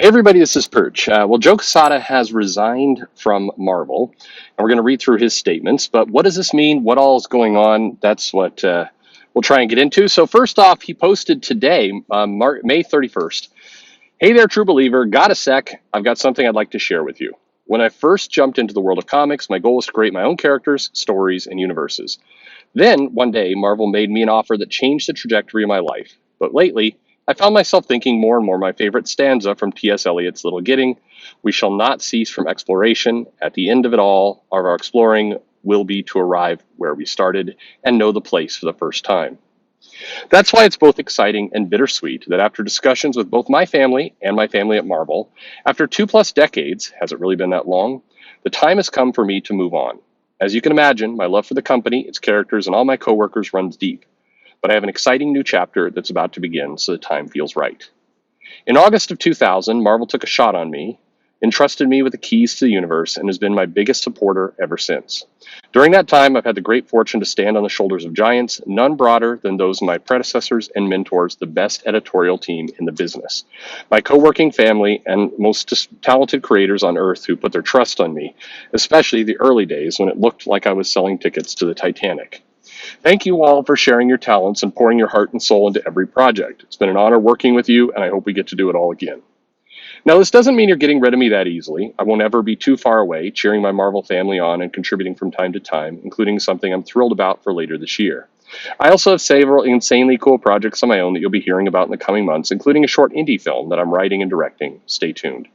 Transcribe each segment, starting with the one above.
Hey everybody, this is Perch. Joe Quesada has resigned from Marvel, and we're going to read through his statements. But what does this mean? What all is going on? That's what we'll try and get into. So first off, he posted today, May 31st. Hey there, true believer. Got a sec? I've got something I'd like to share with you. When I first jumped into the world of comics, my goal was to create my own characters, stories, and universes. Then, one day, Marvel made me an offer that changed the trajectory of my life. But lately, I found myself thinking more and more my favorite stanza from T.S. Eliot's Little Gidding: "We shall not cease from exploration. At the end of it all, our exploring will be to arrive where we started and know the place for the first time." That's why it's both exciting and bittersweet that after discussions with both my family and my family at Marvel, after 2+ decades, has it really been that long? The time has come for me to move on. As you can imagine, my love for the company, its characters, and all my coworkers runs deep. But I have an exciting new chapter that's about to begin, so the time feels right. In August of 2000, Marvel took a shot on me, entrusted me with the keys to the universe, and has been my biggest supporter ever since. During that time, I've had the great fortune to stand on the shoulders of giants, none broader than those of my predecessors and mentors, the best editorial team in the business, my co-working family, and most talented creators on earth who put their trust on me, especially the early days when it looked like I was selling tickets to the Titanic. Thank you all for sharing your talents and pouring your heart and soul into every project. It's been an honor working with you, and I hope we get to do it all again. Now, this doesn't mean you're getting rid of me that easily. I won't ever be too far away, cheering my Marvel family on and contributing from time to time, including something I'm thrilled about for later this year. I also have several insanely cool projects of my own that you'll be hearing about in the coming months, including a short indie film that I'm writing and directing. Stay tuned.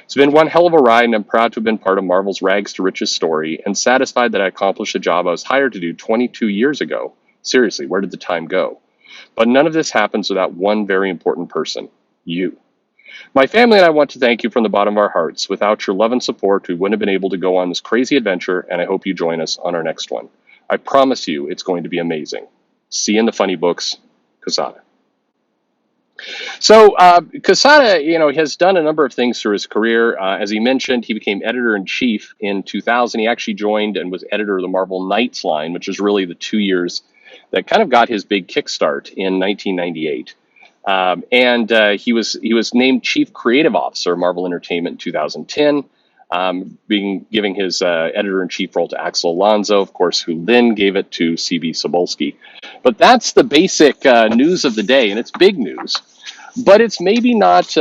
It's been one hell of a ride, and I'm proud to have been part of Marvel's rags to riches story and satisfied that I accomplished the job I was hired to do 22 years ago. Seriously, where did the time go? But none of this happens without one very important person: you. My family and I want to thank you from the bottom of our hearts. Without your love and support, we wouldn't have been able to go on this crazy adventure, and I hope you join us on our next one. I promise you it's going to be amazing. See you in the funny books, Quesada. Quesada, has done a number of things through his career. As he mentioned, he became editor-in-chief in 2000. He actually joined and was editor of the Marvel Knights line, which is really the 2 years that kind of got his big kickstart in 1998. He was named Chief Creative Officer of Marvel Entertainment in 2010, giving his editor-in-chief role to Axel Alonso, of course, who then gave it to C.B. Cebulski. But that's the basic news of the day, and it's big news. But it's maybe not,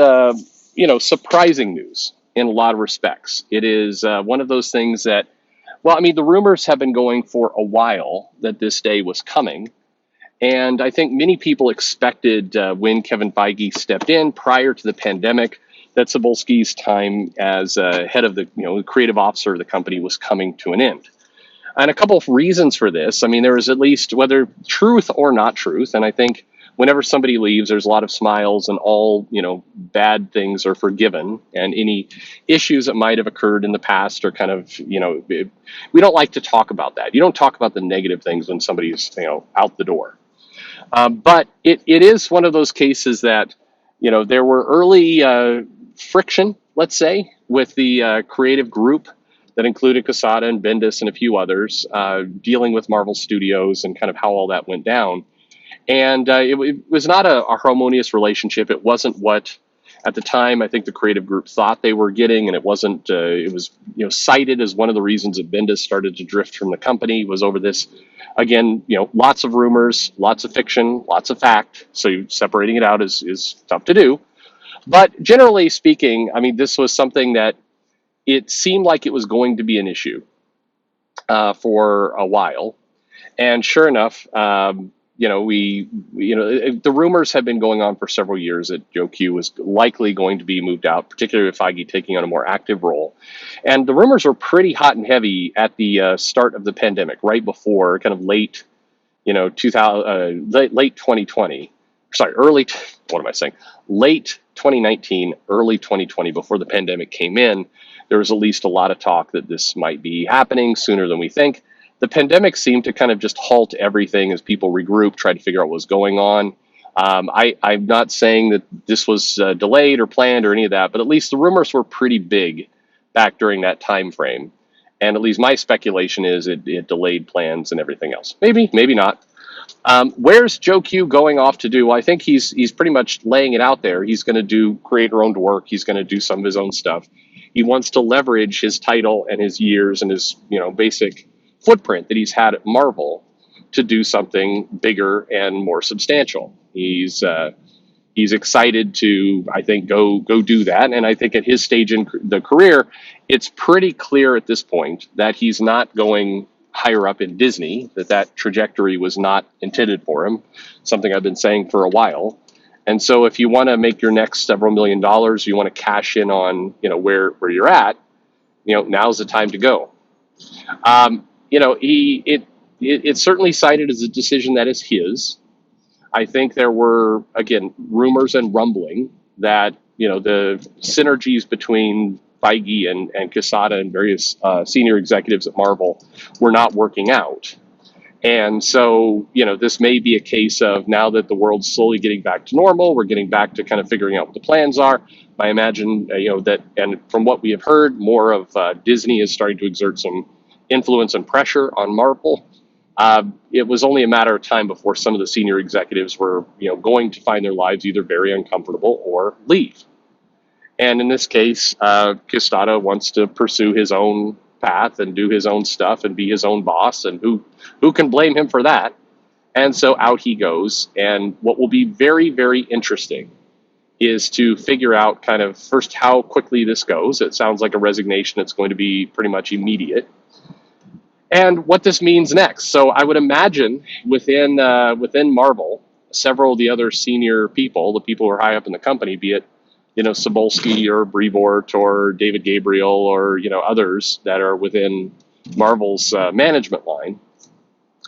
surprising news in a lot of respects. It is one of those things that, the rumors have been going for a while that this day was coming. And I think many people expected when Kevin Feige stepped in prior to the pandemic that Cebulski's time as head of the creative officer of the company was coming to an end. And a couple of reasons for this. There was at least, whether truth or not truth, and I think whenever somebody leaves, there's a lot of smiles and all, bad things are forgiven. And any issues that might have occurred in the past are kind of, we don't like to talk about that. You don't talk about the negative things when somebody's, out the door. But it is one of those cases that, there were early friction, let's say, with the creative group that included Quesada and Bendis and a few others dealing with Marvel Studios and kind of how all that went down. And it was not a harmonious relationship. It wasn't what, at the time, I think the creative group thought they were getting, and it wasn't. It was cited as one of the reasons that Bendis started to drift from the company was over this. Again, lots of rumors, lots of fiction, lots of fact. So separating it out is tough to do. But generally speaking, this was something that it seemed like it was going to be an issue for a while. And sure enough, the rumors have been going on for several years that Joe Q was likely going to be moved out, particularly with Feige taking on a more active role. And the rumors were pretty hot and heavy at the start of the pandemic, right before kind of late 2020. Sorry, late 2019, early 2020, before the pandemic came in. There was at least a lot of talk that this might be happening sooner than we think. The pandemic seemed to kind of just halt everything as people regrouped, tried to figure out what was going on. I'm not saying that this was delayed or planned or any of that, but at least the rumors were pretty big back during that time frame. And at least my speculation is it delayed plans and everything else. Maybe, maybe not. Where's Joe Q going off to do? Well, I think he's pretty much laying it out there. He's going to do creator-owned work. He's going to do some of his own stuff. He wants to leverage his title and his years and his basic footprint that he's had at Marvel to do something bigger and more substantial. He's excited to, I think, go do that. And I think at his stage in the career, it's pretty clear at this point that he's not going higher up in Disney, that trajectory was not intended for him, something I've been saying for a while. And so if you want to make your next several $1,000,000, you want to cash in on, where you're at, now's the time to go. It's certainly cited as a decision that is his. I think there were, again, rumors and rumbling that, the synergies between Feige and Quesada and various senior executives at Marvel were not working out. And so, this may be a case of now that the world's slowly getting back to normal, we're getting back to kind of figuring out what the plans are. I imagine, that, and from what we have heard, more of Disney is starting to exert some influence and pressure on Marvel. It was only a matter of time before some of the senior executives were, going to find their lives either very uncomfortable or leave. And in this case, Quesada wants to pursue his own path and do his own stuff and be his own boss, and who can blame him for that? And so out he goes. And what will be very, very interesting is to figure out kind of first how quickly this goes. It sounds like a resignation. It's going to be pretty much immediate. And what this means next. So I would imagine within Marvel, several of the other senior people, the people who are high up in the company, be it Cebulski or Brevoort or David Gabriel or others that are within Marvel's management line,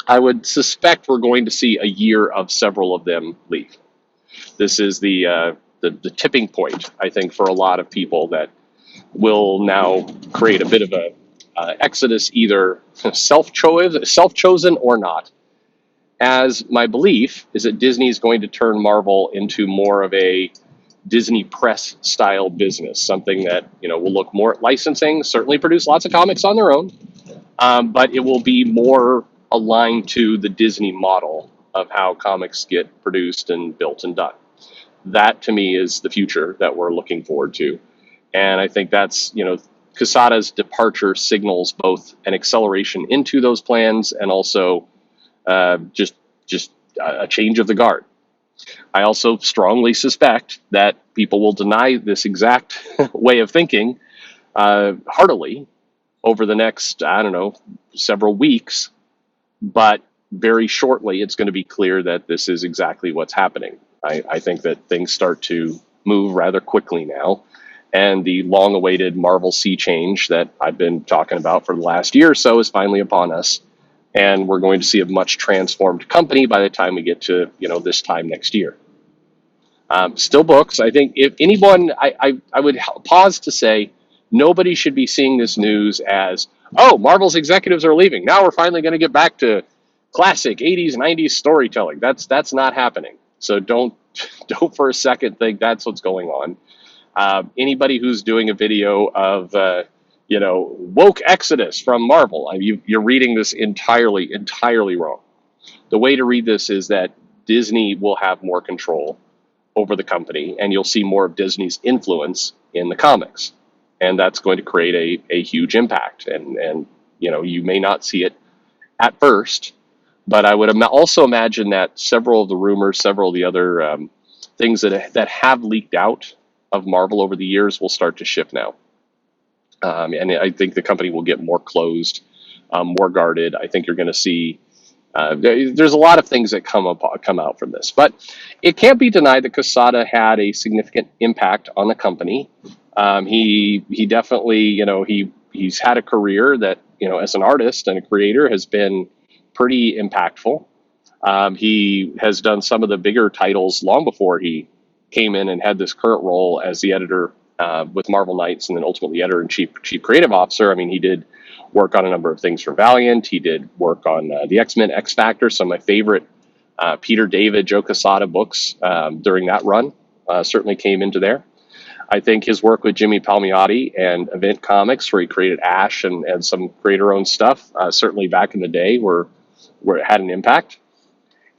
I would suspect we're going to see a year of several of them leave. This is the tipping point, I think, for a lot of people that will now create a bit of a exodus, either self-chosen or not. As my belief is that Disney is going to turn Marvel into more of a Disney Press style business, something that will look more at licensing, certainly produce lots of comics on their own, but it will be more aligned to the Disney model of how comics get produced and built and done. That to me is the future that we're looking forward to, and I think that's Quesada's departure signals both an acceleration into those plans and also just a change of the guard. I also strongly suspect that people will deny this exact way of thinking heartily over the next, several weeks, but very shortly it's going to be clear that this is exactly what's happening. I think that things start to move rather quickly now, and the long-awaited Marvel sea change that I've been talking about for the last year or so is finally upon us, and we're going to see a much transformed company by the time we get to this time next year. Still books. I think if anyone, I would pause to say nobody should be seeing this news as, oh, Marvel's executives are leaving. Now we're finally going to get back to classic 80s, 90s storytelling. That's not happening. So don't for a second think that's what's going on. Anybody who's doing a video of, woke exodus from Marvel, you're reading this entirely wrong. The way to read this is that Disney will have more control over the company, and you'll see more of Disney's influence in the comics, and that's going to create a huge impact. And you may not see it at first, but I would also imagine that several of the rumors, several of the other things that have leaked out of Marvel over the years will start to shift now, and I think the company will get more closed, more guarded. I think you're going to see. There's a lot of things that come out from this, but it can't be denied that Quesada had a significant impact on the company. He definitely, he's had a career that, as an artist and a creator has been pretty impactful. He has done some of the bigger titles long before he came in and had this current role as the editor with Marvel Knights, and then ultimately editor-in-chief, chief creative officer. I mean, he did work on a number of things for Valiant. He did work on the X-Men, X Factor, some of my favorite Peter David, Joe Quesada books during that run certainly came into there. I think his work with Jimmy Palmiotti and Event Comics, where he created Ash and some creator-owned stuff, certainly back in the day, where it had an impact.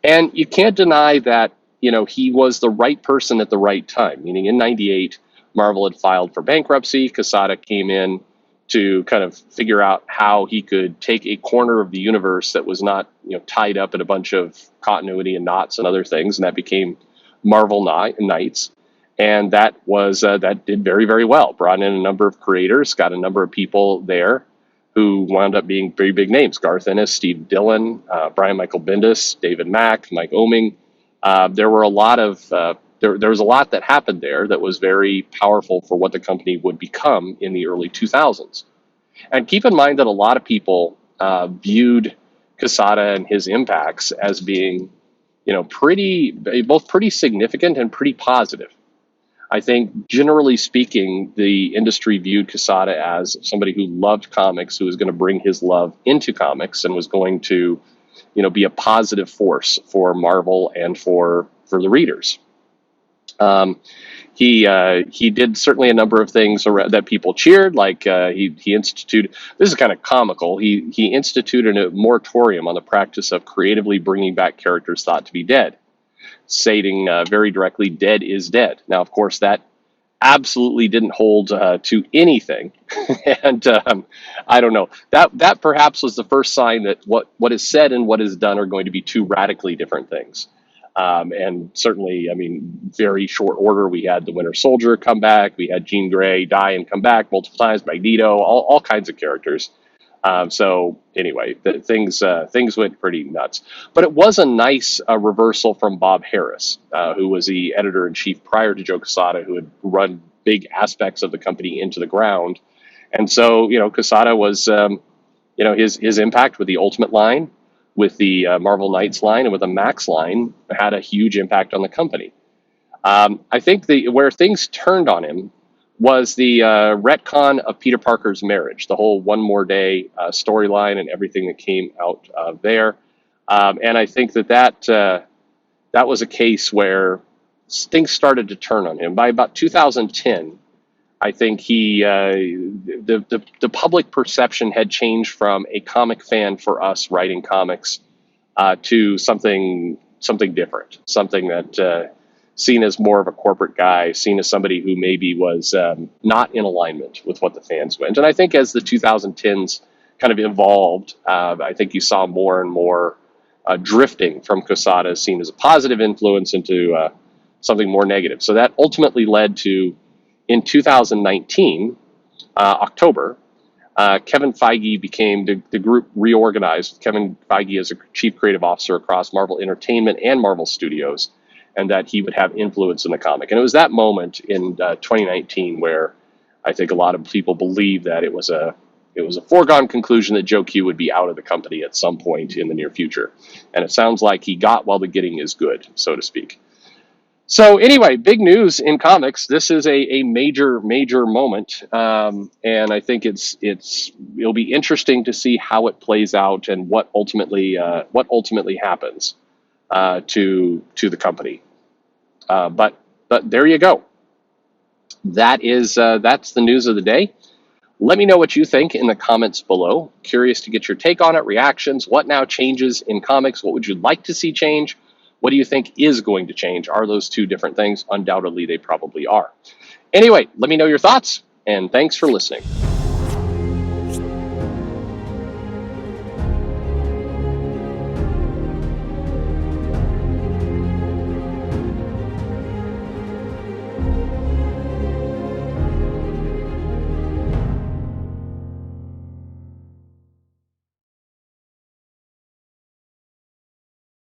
And you can't deny that, he was the right person at the right time, meaning in 98, Marvel had filed for bankruptcy. Quesada came in to kind of figure out how he could take a corner of the universe that was not, tied up in a bunch of continuity and knots and other things. And that became Marvel Knights. And that did very, very well. Brought in a number of creators, got a number of people there who wound up being very big names: Garth Ennis, Steve Dillon, Brian Michael Bendis, David Mack, Mike Oeming. There were a lot of there was a lot that happened there that was very powerful for what the company would become in the early 2000s. And keep in mind that a lot of people viewed Quesada and his impacts as being, pretty significant and pretty positive. I think, generally speaking, the industry viewed Quesada as somebody who loved comics, who was going to bring his love into comics and was going to, be a positive force for Marvel and for the readers. He did certainly a number of things that people cheered, like he instituted. This is kind of comical. He instituted a moratorium on the practice of creatively bringing back characters thought to be dead, stating very directly, "Dead is dead." Now, of course, that absolutely didn't hold to anything, and I don't know, that perhaps was the first sign that what is said and what is done are going to be two radically different things. And certainly, I mean, very short order, we had the Winter Soldier come back, we had Jean Grey die and come back multiple times, Magneto, all kinds of characters. So anyway, things went pretty nuts. But it was a nice reversal from Bob Harris, who was the editor in chief prior to Joe Quesada, who had run big aspects of the company into the ground. And so, Quesada was, his impact with the Ultimate line, with the Marvel Knights line, and with the Max line had a huge impact on the company. I think where things turned on him was the retcon of Peter Parker's marriage, the whole One More Day storyline and everything that came out of there. And I think that was a case where things started to turn on him. By about 2010, I think the public perception had changed from a comic fan for us writing comics to something different, something that seen as more of a corporate guy, seen as somebody who maybe was not in alignment with what the fans went. And I think as the 2010s kind of evolved, I think you saw more and more drifting from Quesada, seen as a positive influence, into something more negative. So that ultimately led to, in 2019, October, Kevin Feige became, the group reorganized. Kevin Feige as a chief creative officer across Marvel Entertainment and Marvel Studios, and that he would have influence in the comic. And it was that moment in 2019 where I think a lot of people believed that it was a foregone conclusion that Joe Q would be out of the company at some point in the near future. And it sounds like he got while the getting is good, so to speak. So anyway, big news in comics. This is a major moment, and I think it'll be interesting to see how it plays out and what ultimately happens to the company. But there you go. That's the news of the day. Let me know what you think in the comments below. Curious to get your take on it, reactions. What now changes in comics? What would you like to see change? What do you think is going to change? Are those two different things? Undoubtedly, they probably are. Anyway, let me know your thoughts, and thanks for listening.